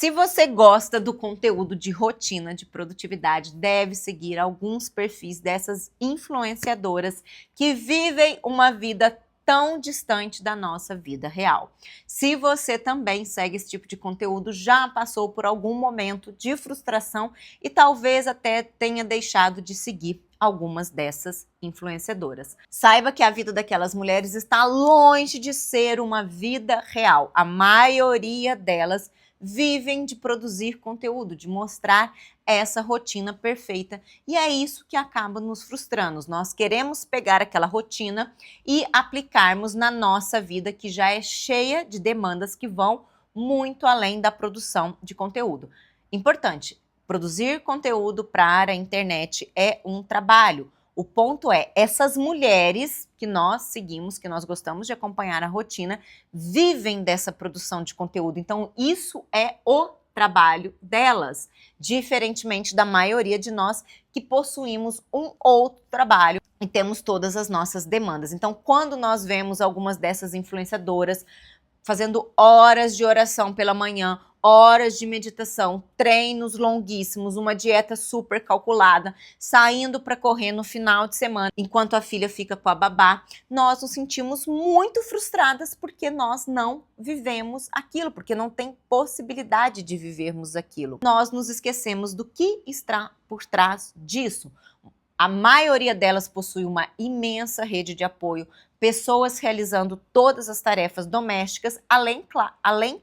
Se você gosta do conteúdo de rotina, de produtividade, deve seguir alguns perfis dessas influenciadoras que vivem uma vida tão distante da nossa vida real. Se você também segue esse tipo de conteúdo, já passou por algum momento de frustração e talvez até tenha deixado de seguir algumas dessas influenciadoras. Saiba que a vida daquelas mulheres está longe de ser uma vida real. A maioria delas vivem de produzir conteúdo, de mostrar essa rotina perfeita. E é isso que acaba nos frustrando. Nós queremos pegar aquela rotina e aplicarmos na nossa vida, que já é cheia de demandas que vão muito além da produção de conteúdo. Importante, produzir conteúdo para a internet é um trabalho. O ponto é, essas mulheres que nós seguimos, que nós gostamos de acompanhar a rotina, vivem dessa produção de conteúdo. Então, isso é o trabalho delas, diferentemente da maioria de nós que possuímos um outro trabalho e temos todas as nossas demandas. Então, quando nós vemos algumas dessas influenciadoras fazendo horas de oração pela manhã, horas de meditação, treinos longuíssimos, uma dieta super calculada, saindo para correr no final de semana, enquanto a filha fica com a babá, nós nos sentimos muito frustradas porque nós não vivemos aquilo, porque não tem possibilidade de vivermos aquilo. Nós nos esquecemos do que está por trás disso. A maioria delas possui uma imensa rede de apoio, pessoas realizando todas as tarefas domésticas, além,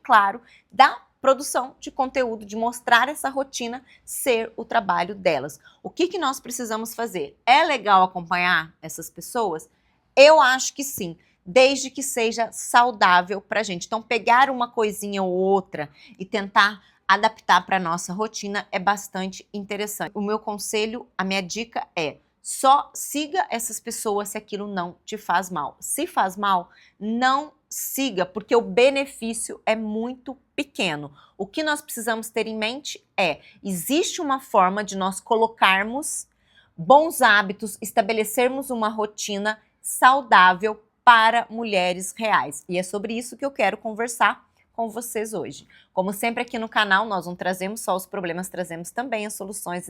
claro, da produção de conteúdo, de mostrar essa rotina ser o trabalho delas. O que nós precisamos fazer? É legal acompanhar essas pessoas? Eu acho que sim, desde que seja saudável para a gente. Então, pegar uma coisinha ou outra e tentar adaptar para a nossa rotina é bastante interessante. O meu conselho, a minha dica é: só siga essas pessoas se aquilo não te faz mal. Se faz mal, não siga, porque o benefício é muito pequeno. O que nós precisamos ter em mente é: existe uma forma de nós colocarmos bons hábitos, estabelecermos uma rotina saudável para mulheres reais. E é sobre isso que eu quero conversar com vocês hoje. Como sempre aqui no canal, nós não trazemos só os problemas, trazemos também as soluções.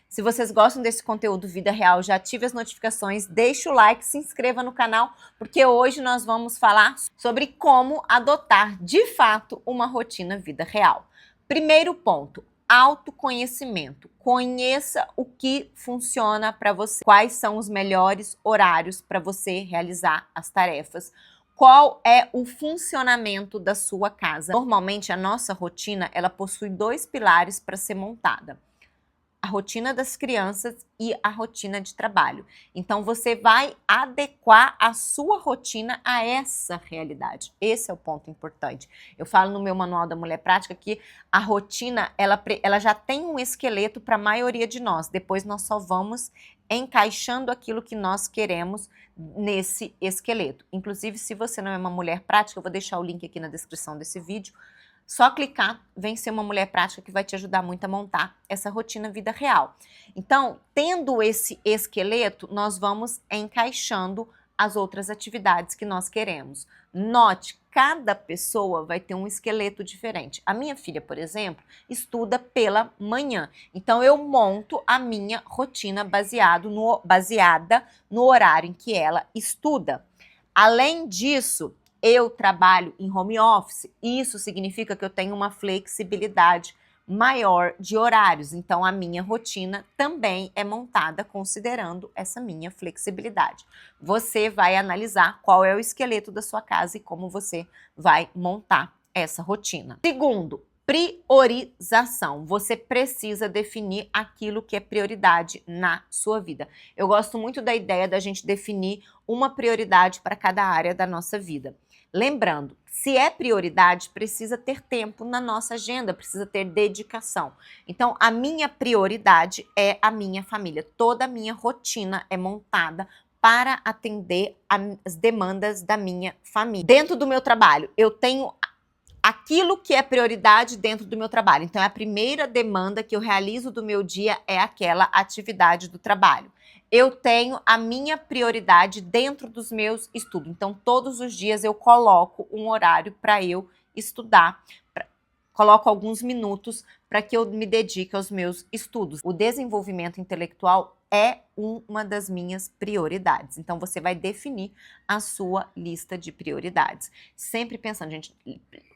Se vocês gostam desse conteúdo Vida Real, já ative as notificações, deixe o like, se inscreva no canal, porque hoje nós vamos falar sobre como adotar de fato uma rotina Vida Real. Primeiro ponto, autoconhecimento. Conheça o que funciona para você, quais são os melhores horários para você realizar as tarefas. Qual é o funcionamento da sua casa? Normalmente, a nossa rotina, ela possui dois pilares para ser montada: a rotina das crianças e a rotina de trabalho. Então, você vai adequar a sua rotina a essa realidade. Esse é o ponto importante. Eu falo no meu Manual da Mulher Prática que a rotina, ela já tem um esqueleto para a maioria de nós. Depois, nós só vamos encaixando aquilo que nós queremos nesse esqueleto. Inclusive, se você não é uma mulher prática, eu vou deixar o link aqui na descrição desse vídeo. Só clicar, vem ser uma mulher prática, que vai te ajudar muito a montar essa rotina Vida Real. Então, tendo esse esqueleto, nós vamos encaixando as outras atividades que nós queremos. Note, cada pessoa vai ter um esqueleto diferente. A minha filha, por exemplo, estuda pela manhã. Então, eu monto a minha rotina baseada no horário em que ela estuda. Além disso, eu trabalho em home office, isso significa que eu tenho uma flexibilidade maior de horários. Então, a minha rotina também é montada considerando essa minha flexibilidade. Você vai analisar qual é o esqueleto da sua casa e como você vai montar essa rotina. Segundo, priorização. Você precisa definir aquilo que é prioridade na sua vida. Eu gosto muito da ideia da gente definir uma prioridade para cada área da nossa vida. Lembrando, se é prioridade, precisa ter tempo na nossa agenda, precisa ter dedicação. Então, a minha prioridade é a minha família. Toda a minha rotina é montada para atender as demandas da minha família. Dentro do meu trabalho, eu tenho aquilo que é prioridade dentro do meu trabalho. Então, a primeira demanda que eu realizo do meu dia é aquela atividade do trabalho. Eu tenho a minha prioridade dentro dos meus estudos. Então, todos os dias eu coloco um horário para eu estudar, coloco alguns minutos para que eu me dedique aos meus estudos. O desenvolvimento intelectual é uma das minhas prioridades. Então, você vai definir a sua lista de prioridades. Sempre pensando, gente,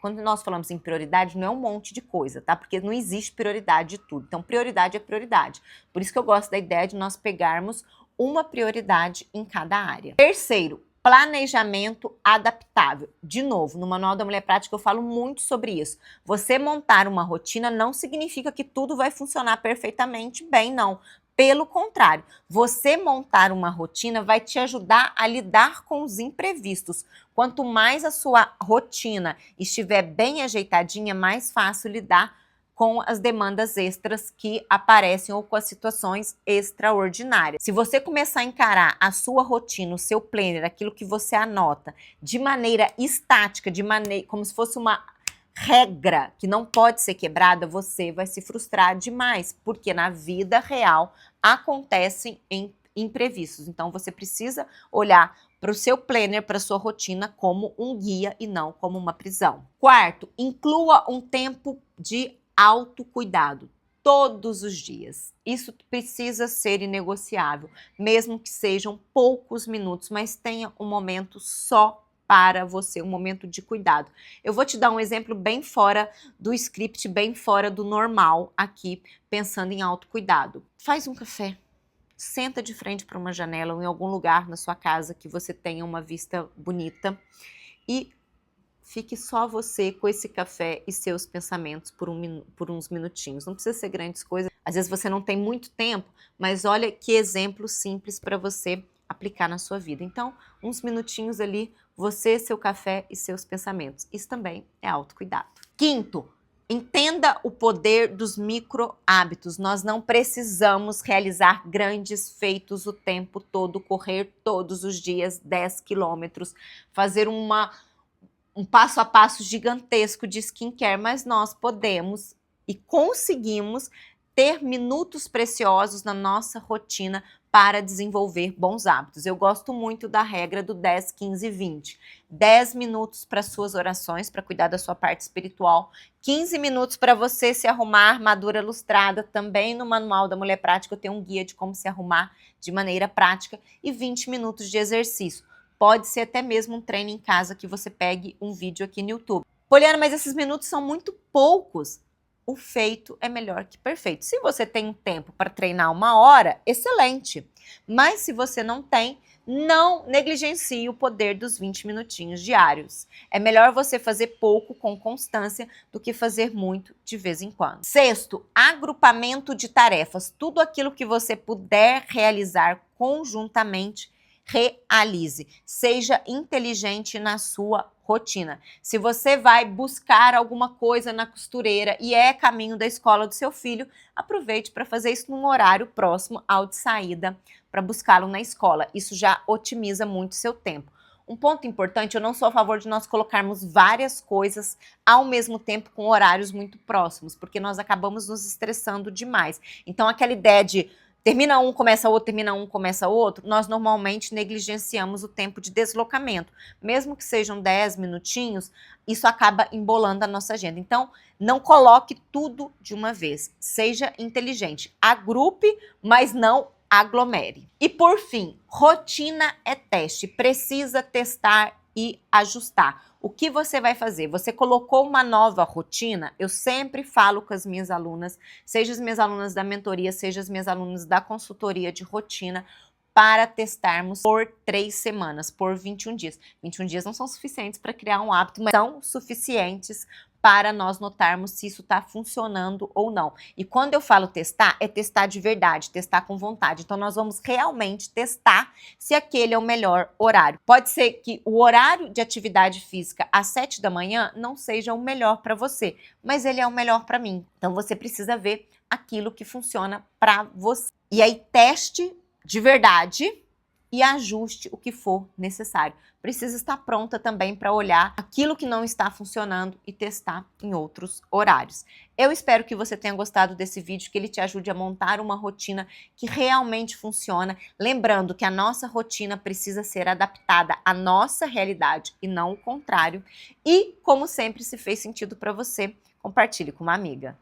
quando nós falamos em prioridade, não é um monte de coisa, tá? Porque não existe prioridade de tudo. Então, prioridade é prioridade. Por isso que eu gosto da ideia de nós pegarmos uma prioridade em cada área. Terceiro, planejamento adaptável. De novo, no Manual da Mulher Prática eu falo muito sobre isso. Você montar uma rotina não significa que tudo vai funcionar perfeitamente bem, não. Pelo contrário, você montar uma rotina vai te ajudar a lidar com os imprevistos. Quanto mais a sua rotina estiver bem ajeitadinha, mais fácil lidar com as demandas extras que aparecem ou com as situações extraordinárias. Se você começar a encarar a sua rotina, o seu planner, aquilo que você anota, de maneira estática, como se fosse uma regra que não pode ser quebrada, você vai se frustrar demais, porque na vida real acontecem imprevistos. Então você precisa olhar para o seu planner, para a sua rotina como um guia e não como uma prisão. Quarto, inclua um tempo de autocuidado todos os dias. Isso precisa ser inegociável, mesmo que sejam poucos minutos, mas tenha um momento só para você, um momento de cuidado. Eu vou te dar um exemplo bem fora do script, bem fora do normal aqui, pensando em autocuidado. Faz um café, senta de frente para uma janela ou em algum lugar na sua casa que você tenha uma vista bonita e fique só você com esse café e seus pensamentos por uns minutinhos. Não precisa ser grandes coisas. Às vezes você não tem muito tempo, mas olha que exemplo simples para você aplicar na sua vida. Então, uns minutinhos ali, você, seu café e seus pensamentos. Isso também é autocuidado. Quinto, entenda o poder dos micro hábitos. Nós não precisamos realizar grandes feitos o tempo todo, correr todos os dias 10 quilômetros, fazer um passo a passo gigantesco de skincare, mas nós podemos e conseguimos ter minutos preciosos na nossa rotina para desenvolver bons hábitos. Eu gosto muito da regra do 10, 15, 20. 10 minutos para suas orações, para cuidar da sua parte espiritual. 15 minutos para você se arrumar, armadura lustrada. Também no Manual da Mulher Prática eu tenho um guia de como se arrumar de maneira prática. E 20 minutos de exercício. Pode ser até mesmo um treino em casa que você pegue um vídeo aqui no YouTube. Poliana, mas esses minutos são muito poucos. O feito é melhor que perfeito. Se você tem um tempo para treinar 1 hora, excelente. Mas se você não tem, não negligencie o poder dos 20 minutinhos diários. É melhor você fazer pouco com constância do que fazer muito de vez em quando. Sexto, agrupamento de tarefas. Tudo aquilo que você puder realizar conjuntamente, realize. Seja inteligente na sua rotina. Se você vai buscar alguma coisa na costureira e é caminho da escola do seu filho, aproveite para fazer isso num horário próximo ao de saída para buscá-lo na escola. Isso já otimiza muito seu tempo. Um ponto importante, eu não sou a favor de nós colocarmos várias coisas ao mesmo tempo com horários muito próximos, porque nós acabamos nos estressando demais. Então aquela ideia de termina um, começa outro, termina um, começa outro, nós normalmente negligenciamos o tempo de deslocamento. Mesmo que sejam 10 minutinhos, isso acaba embolando a nossa agenda. Então, não coloque tudo de uma vez. Seja inteligente. Agrupe, mas não aglomere. E por fim, rotina é teste. Precisa testar e ajustar. O que você vai fazer? Você colocou uma nova rotina? Eu sempre falo com as minhas alunas, seja as minhas alunas da mentoria, seja as minhas alunas da consultoria de rotina, para testarmos por 3 semanas, por 21 dias. 21 dias não são suficientes para criar um hábito, mas são suficientes para nós notarmos se isso está funcionando ou não. E quando eu falo testar, é testar de verdade, testar com vontade. Então, nós vamos realmente testar se aquele é o melhor horário. Pode ser que o horário de atividade física às 7 da manhã não seja o melhor para você, mas ele é o melhor para mim. Então, você precisa ver aquilo que funciona para você. E aí, teste de verdade e ajuste o que for necessário. Precisa estar pronta também para olhar aquilo que não está funcionando e testar em outros horários. Eu espero que você tenha gostado desse vídeo, que ele te ajude a montar uma rotina que realmente funciona. Lembrando que a nossa rotina precisa ser adaptada à nossa realidade e não o contrário. E, como sempre, se fez sentido para você, compartilhe com uma amiga.